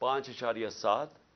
5.7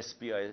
SPI,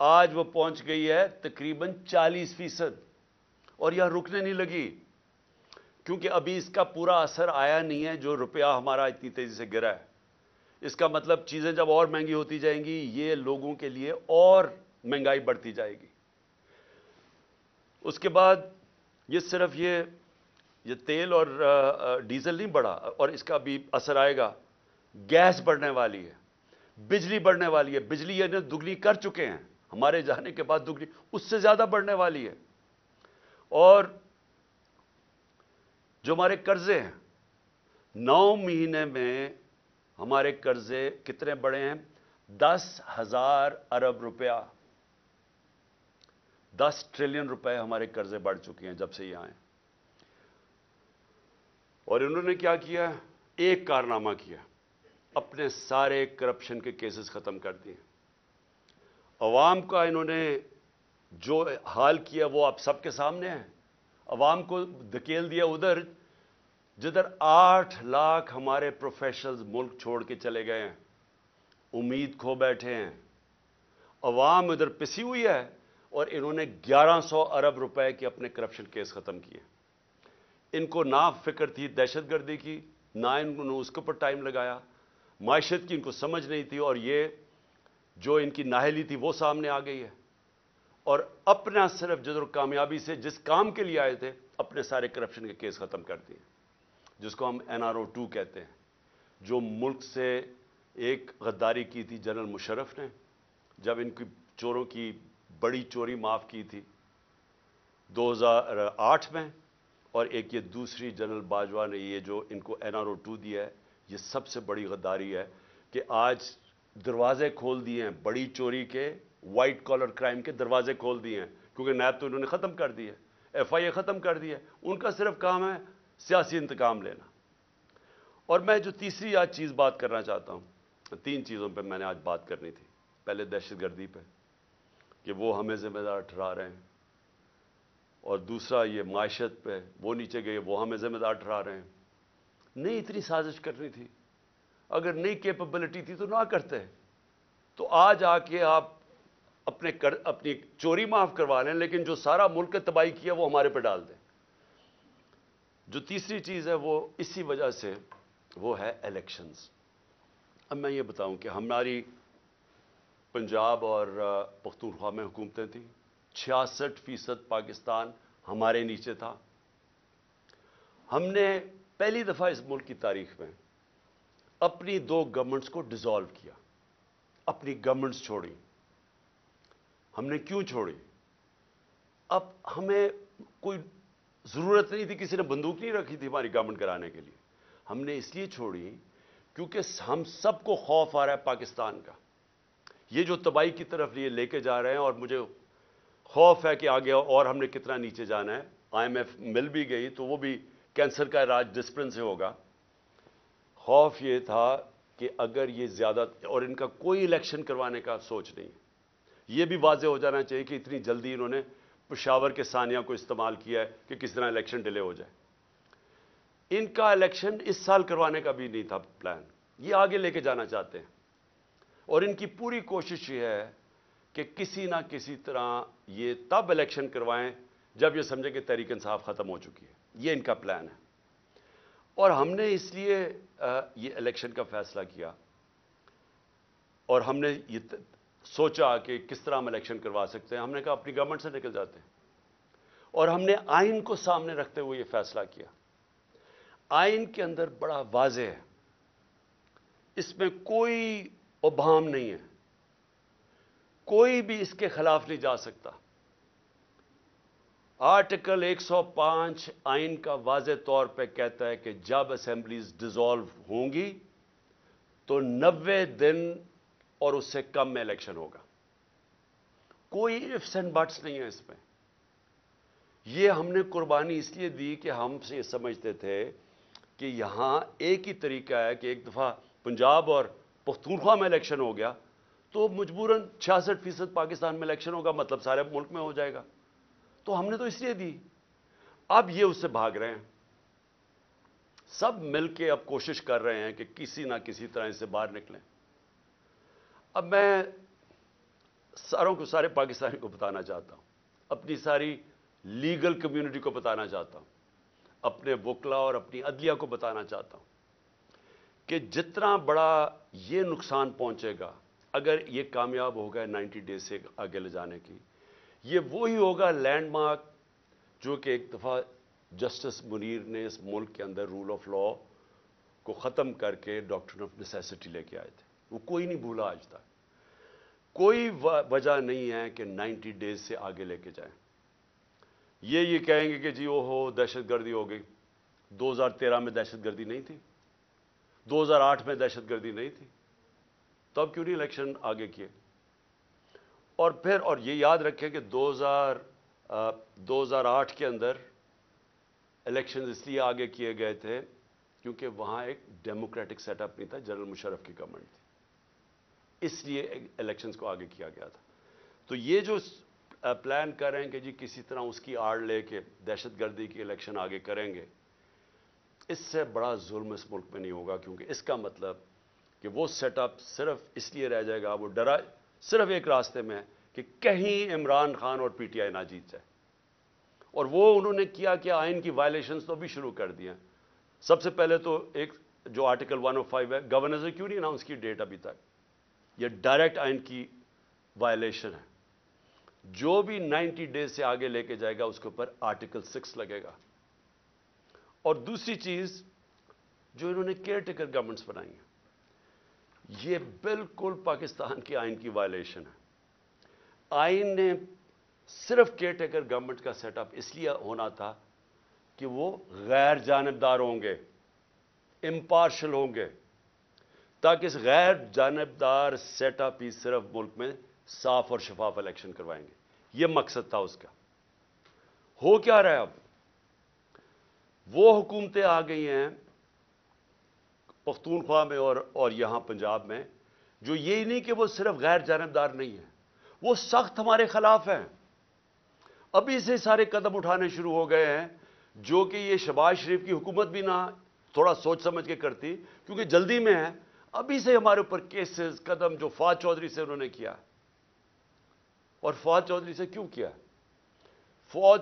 آج وہ پہنچ گئی ہے تقریباً 40%، اور یہ رکنے نہیں لگی، کیونکہ ابھی اس کا پورا اثر آیا نہیں ہے جو روپیہ ہمارا اتنی تیزی سے گرا ہے۔ اس کا مطلب چیزیں جب اور مہنگی ہوتی جائیں گی، یہ لوگوں کے لیے اور مہنگائی بڑھتی جائے گی۔ اس کے بعد یہ صرف یہ تیل اور ڈیزل نہیں بڑھا، اور اس کا بھی اثر آئے گا۔ گیس بڑھنے والی ہے، بجلی بڑھنے والی ہے، بجلی یہ دگنی کر چکے ہیں، ہمارے جانے کے بعد دگنی، اس سے زیادہ بڑھنے والی ہے۔ اور جو ہمارے قرضے ہیں، 9 مہینے میں ہمارے قرضے کتنے بڑھے ہیں؟ 10,000 ارب روپیہ، 10 ٹریلین روپے ہمارے قرضے بڑھ چکے ہیں جب سے یہ آئے۔ اور انہوں نے کیا کیا؟ ایک کارنامہ کیا، اپنے سارے کرپشن کے کیسز ختم کر دیے۔ عوام کا انہوں نے جو حال کیا وہ آپ سب کے سامنے ہے۔ عوام کو دھکیل دیا ادھر جدھر 8 لاکھ ہمارے پروفیشنلز ملک چھوڑ کے چلے گئے ہیں، امید کھو بیٹھے ہیں۔ عوام ادھر پسی ہوئی ہے، اور انہوں نے 1100 ارب روپے کے اپنے کرپشن کیس ختم کیے۔ ان کو نہ فکر تھی دہشت گردی کی، نہ انہوں نے اس کے اوپر ٹائم لگایا، معیشت کی ان کو سمجھ نہیں تھی، اور یہ جو ان کی نااہلی تھی وہ سامنے آ گئی ہے۔ اور اپنا صرف جدر کامیابی سے جس کام کے لیے آئے تھے، اپنے سارے کرپشن کے کیس ختم کر دیے، جس کو ہم NRO-2 کہتے ہیں۔ جو ملک سے ایک غداری کی تھی جنرل مشرف نے، جب ان کی چوروں کی بڑی چوری معاف کی تھی 2008 میں، اور ایک یہ دوسری جنرل باجوہ نے یہ جو ان کو NRO-2 دیا ہے، یہ سب سے بڑی غداری ہے کہ آج دروازے کھول دیے ہیں بڑی چوری کے، وائٹ کالر کرائم کے دروازے کھول دیے ہیں، کیونکہ نیب تو انہوں نے ختم کر دی ہے، FIA ختم کر دی ہے، ان کا صرف کام ہے سیاسی انتقام لینا۔ اور میں جو تیسری آج چیز بات کرنا چاہتا ہوں، 3 چیزوں پہ میں نے آج بات کرنی تھی۔ پہلے دہشت گردی پہ کہ وہ ہمیں ذمہ دار ٹھہرا رہے ہیں، اور دوسرا یہ معیشت پہ، وہ نیچے گئے، وہ ہمیں ذمہ دار ٹھہرا رہے ہیں۔ نہیں اتنی سازش کرنی تھی، اگر نئی کیپبلٹی تھی تو نہ کرتے، تو آج آ کے آپ اپنی چوری معاف کروا لیں، لیکن جو سارا ملک تباہی کیا وہ ہمارے پہ ڈال دیں۔ جو تیسری چیز ہے وہ اسی وجہ سے وہ ہے الیکشنز۔ اب میں یہ بتاؤں کہ ہماری پنجاب اور پختونخوا میں حکومتیں تھیں، 66% پاکستان ہمارے نیچے تھا۔ ہم نے پہلی دفعہ اس ملک کی تاریخ میں اپنی 2 گورنمنٹس کو ڈیزالو کیا، اپنی گورنمنٹس چھوڑی۔ ہم نے کیوں چھوڑی؟ اب ہمیں کوئی ضرورت نہیں تھی، کسی نے بندوق نہیں رکھی تھی ہماری گورنمنٹ کرانے کے لیے۔ ہم نے اس لیے چھوڑی کیونکہ ہم سب کو خوف آ رہا ہے پاکستان کا، یہ جو تباہی کی طرف یہ لے کے جا رہے ہیں، اور مجھے خوف ہے کہ آگے اور ہم نے کتنا نیچے جانا ہے۔ IMF مل بھی گئی تو وہ بھی کینسر کا علاج ڈسپلن سے ہوگا۔ خوف یہ تھا کہ اگر یہ زیادہ، اور ان کا کوئی الیکشن کروانے کا سوچ نہیں، یہ بھی واضح ہو جانا چاہیے کہ اتنی جلدی انہوں نے پشاور کے ثانیہ کو استعمال کیا ہے کہ کس طرح الیکشن ڈیلے ہو جائے۔ ان کا الیکشن اس سال کروانے کا بھی نہیں تھا پلان، یہ آگے لے کے جانا چاہتے ہیں، اور ان کی پوری کوشش یہ ہے کہ کسی نہ کسی طرح یہ تب الیکشن کروائیں جب یہ سمجھیں کہ تحریک انصاف ختم ہو چکی ہے، یہ ان کا پلان ہے۔ اور ہم نے اس لیے یہ الیکشن کا فیصلہ کیا، اور ہم نے یہ سوچا کہ کس طرح ہم الیکشن کروا سکتے ہیں۔ ہم نے کہا اپنی گورنمنٹ سے نکل جاتے ہیں، اور ہم نے آئین کو سامنے رکھتے ہوئے یہ فیصلہ کیا۔ آئین کے اندر بڑا واضح ہے، اس میں کوئی ابہام نہیں ہے، کوئی بھی اس کے خلاف نہیں جا سکتا۔ آرٹیکل 105 آئین کا واضح طور پہ کہتا ہے کہ جب اسمبلیز ڈیزالو ہوں گی تو 90 دن اور اس سے کم میں الیکشن ہوگا۔ کوئی ifs and buts نہیں ہے اس میں۔ یہ ہم نے قربانی اس لیے دی کہ ہم سے یہ سمجھتے تھے کہ یہاں ایک ہی طریقہ ہے کہ ایک دفعہ پنجاب اور پختونخوا میں الیکشن ہو گیا تو مجبوراً 66% پاکستان میں الیکشن ہوگا، مطلب سارے ملک میں ہو جائے گا۔ تو ہم نے تو اس لیے دی۔ اب یہ اس سے بھاگ رہے ہیں، سب مل کے اب کوشش کر رہے ہیں کہ کسی نہ کسی طرح اس سے باہر نکلیں۔ اب میں سارے پاکستانی کو بتانا چاہتا ہوں، اپنی ساری لیگل کمیونٹی کو بتانا چاہتا ہوں، اپنے وکلا اور اپنی عدلیہ کو بتانا چاہتا ہوں کہ جتنا بڑا یہ نقصان پہنچے گا اگر یہ کامیاب ہوگا 90 ڈیز سے آگے لے جانے کی، یہ وہی ہوگا لینڈ مارک جو کہ ایک دفعہ جسٹس منیر نے اس ملک کے اندر رول آف لا کو ختم کر کے ڈاکٹرن آف نیسیسٹی لے کے آئے تھے۔ وہ کوئی نہیں بھولا آج تک۔ کوئی وجہ نہیں ہے کہ 90 ڈیز سے آگے لے کے جائیں۔ یہ کہیں گے کہ جی اوہو دہشت گردی ہو گئی۔ 2013 میں دہشت گردی نہیں تھی، 2008 میں دہشت گردی نہیں تھی، تب کیوں نہیں الیکشن آگے کیے؟ اور پھر یہ یاد رکھیں کہ 2008 کے اندر الیکشن اس لیے آگے کیے گئے تھے کیونکہ وہاں ایک ڈیموکریٹک سیٹ اپ نہیں تھا، جنرل مشرف کی گورنمنٹ تھی، اس لیے الیکشنز کو آگے کیا گیا تھا۔ تو یہ جو پلان کر رہے ہیں کہ جی کسی طرح اس کی آڑ لے کے دہشت گردی کی الیکشن آگے کریں گے، اس سے بڑا ظلم اس ملک میں نہیں ہوگا، کیونکہ اس کا مطلب کہ وہ سیٹ اپ صرف اس لیے رہ جائے گا، وہ ڈرا صرف ایک راستے میں ہے کہ کہیں عمران خان اور پی ٹی آئی نہ جیت جائے۔ اور وہ انہوں نے کیا کہ آئین کی وائلیشنز تو بھی شروع کر دی ہیں۔ سب سے پہلے تو ایک جو آرٹیکل 105 ہے، گورنر نے کیوں نہیں اناؤنس کی ڈیٹ ابھی تک؟ یہ ڈائریکٹ آئین کی وائلیشن ہے۔ جو بھی 90 ڈیز سے آگے لے کے جائے گا اس کے اوپر آرٹیکل 6 لگے گا۔ اور دوسری چیز جو انہوں نے کیئر ٹیکر گورنمنٹس بنائی ہیں، یہ بالکل پاکستان کے آئین کی وائلیشن ہے۔ آئین نے صرف کیئر ٹیکر گورنمنٹ کا سیٹ اپ اس لیے ہونا تھا کہ وہ غیر جانبدار ہوں گے، امپارشل ہوں گے، تاکہ اس غیر جانبدار سیٹ اپ ہی صرف ملک میں صاف اور شفاف الیکشن کروائیں گے۔ یہ مقصد تھا اس کا۔ ہو کیا رہا ہے اب؟ وہ حکومتیں آ گئی ہیں پختونخوا میں اور یہاں پنجاب میں، جو یہی نہیں کہ وہ صرف غیر جانبدار نہیں ہیں، وہ سخت ہمارے خلاف ہیں۔ ابھی سے سارے قدم اٹھانے شروع ہو گئے ہیں جو کہ یہ شہباز شریف کی حکومت بھی نہ تھوڑا سوچ سمجھ کے کرتی، کیونکہ جلدی میں ہے۔ ابھی سے ہمارے اوپر کیسز قدم جو فواد چودھری سے انہوں نے کیا، اور فواد چودھری سے کیوں کیا؟ فواد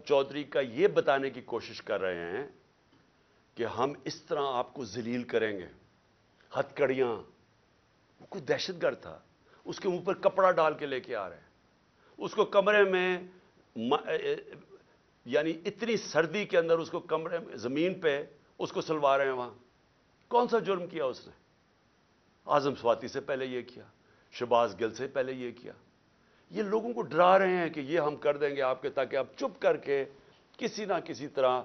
چودھری کا یہ بتانے کی کوشش کر رہے ہیں کہ ہم اس طرح آپ کو ذلیل کریں گے، ہتھکڑیاں۔ وہ کوئی دہشت گرد تھا، اس کے منہ پر کپڑا ڈال کے لے کے آ رہے ہیں، اس کو کمرے میں یعنی اتنی سردی کے اندر اس کو کمرے میں زمین پہ اس کو سلوا رہے ہیں وہاں۔ کون سا جرم کیا اس نے؟ اعظم سواتی سے پہلے یہ کیا، شہباز گل سے پہلے یہ کیا۔ یہ لوگوں کو ڈرا رہے ہیں کہ یہ ہم کر دیں گے آپ کے، تاکہ آپ چپ کر کے کسی نہ کسی طرح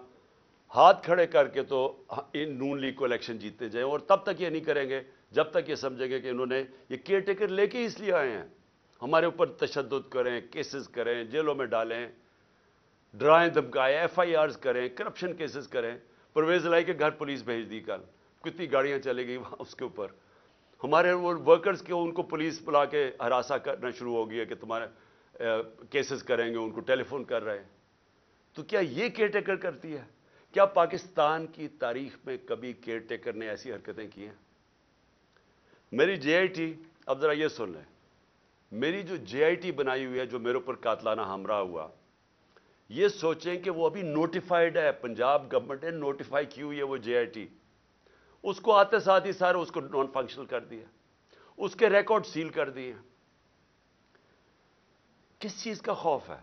ہاتھ کھڑے کر کے تو ان نون لیگ کو الیکشن جیتتے جائیں۔ اور تب تک یہ نہیں کریں گے جب تک یہ سمجھیں گے کہ انہوں نے یہ کیئر ٹیکر لے کے اس لیے آئے ہیں، ہمارے اوپر تشدد کریں، کیسز کریں، جیلوں میں ڈالیں، ڈرائیں دھمکائیں، ایف آئی آرز کریں، کرپشن کیسز کریں۔ پرویز الہی کے گھر پولیس بھیج دی کل، کتنی گاڑیاں چلے گئی وہاں اس کے اوپر۔ ہمارے وہ ورکرز کے ان کو پولیس بلا کے ہراساں کرنا شروع ہو گئی ہے کہ تمہارے کیسز کریں گے، ان کو ٹیلی فون کر رہے ہیں۔ تو کیا یہ کیئر ٹیکر کرتی ہے؟ کیا پاکستان کی تاریخ میں کبھی کیئر ٹیکر نے ایسی حرکتیں کی ہیں؟ میری جے آئی ٹی، اب ذرا یہ سن لیں، میری جو جے آئی ٹی بنائی ہوئی ہے جو میرے اوپر قاتلانہ ہمراہ ہوا، یہ سوچیں کہ وہ ابھی نوٹیفائڈ ہے، پنجاب گورنمنٹ نے نوٹیفائی کی ہوئی ہے وہ جے آئی ٹی، اس کو آتے ساتھ ہی سارے اس کو نان فنکشنل کر دیا، اس کے ریکارڈ سیل کر دیے۔ کس چیز کا خوف ہے؟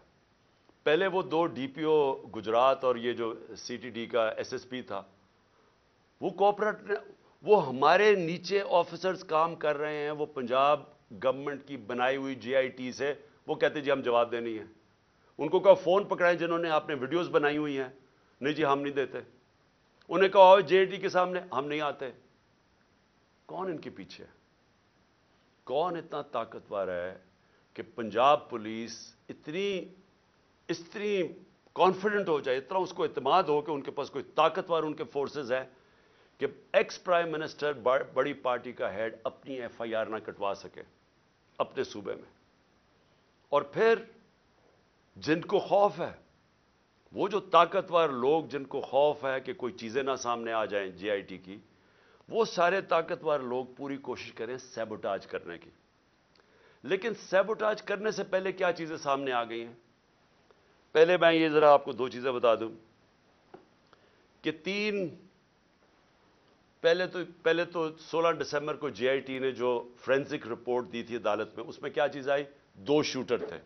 پہلے وہ 2 ڈی پی او گجرات اور یہ جو سی ٹی ڈی کا ایس ایس پی تھا، وہ کوپریٹ، وہ ہمارے نیچے آفیسرز کام کر رہے ہیں، وہ پنجاب گورنمنٹ کی بنائی ہوئی جے آئی ٹی سے وہ کہتے جی ہم جواب دے نہیں ہیں۔ ان کو کہا فون پکڑائیں جنہوں نے آپ نے ویڈیوز بنائی ہوئی ہیں، نہیں جی ہم نہیں دیتے۔ انہیں کہا جے آئی ٹی کے سامنے ہم نہیں آتے۔ کون ان کے پیچھے ہے؟ کون اتنا طاقتور ہے کہ پنجاب پولیس اتنی کانفیڈنٹ ہو جائے، اتنا اس کو اعتماد ہو کہ ان کے پاس کوئی طاقتور ان کے فورسز ہے کہ ایکس پرائم منسٹر بڑی پارٹی کا ہیڈ اپنی ایف آئی آر نہ کٹوا سکے اپنے صوبے میں؟ اور پھر جن کو خوف ہے، وہ جو طاقتور لوگ جن کو خوف ہے کہ کوئی چیزیں نہ سامنے آ جائیں جے آئی ٹی کی، وہ سارے طاقتور لوگ پوری کوشش کریں سیبوٹاج کرنے کی۔ لیکن سیبوٹاج کرنے سے پہلے کیا چیزیں سامنے آ گئی ہیں؟ پہلے میں یہ ذرا آپ کو دو چیزیں بتا دوں کہ پہلے تو 16 دسمبر کو جے آئی ٹی نے جو فورینسک رپورٹ دی تھی عدالت میں، اس میں کیا چیز آئی؟ 2 شوٹر تھے.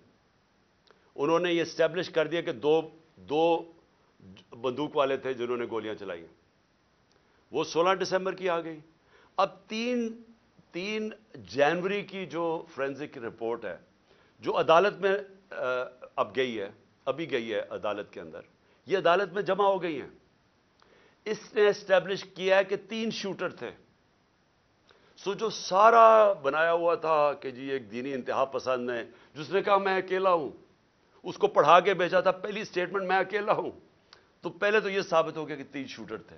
انہوں نے یہ اسٹیبلش کر دیا کہ دو بندوق والے تھے جنہوں نے گولیاں چلائی. وہ 16 دسمبر کی آ گئی. اب 3 جنوری کی جو فورینسک رپورٹ ہے، جو عدالت میں ابھی گئی ہے عدالت کے اندر، یہ عدالت میں جمع ہو گئی ہیں. اس نے اسٹیبلش کیا ہے کہ 3 شوٹر تھے. جو سارا بنایا ہوا تھا کہ جی ایک دینی انتہا پسند ہے جس نے کہا میں اکیلا ہوں، اس کو پڑھا کے بھیجا تھا پہلی سٹیٹمنٹ میں اکیلا ہوں، تو پہلے تو یہ ثابت ہو گیا کہ 3 شوٹر تھے.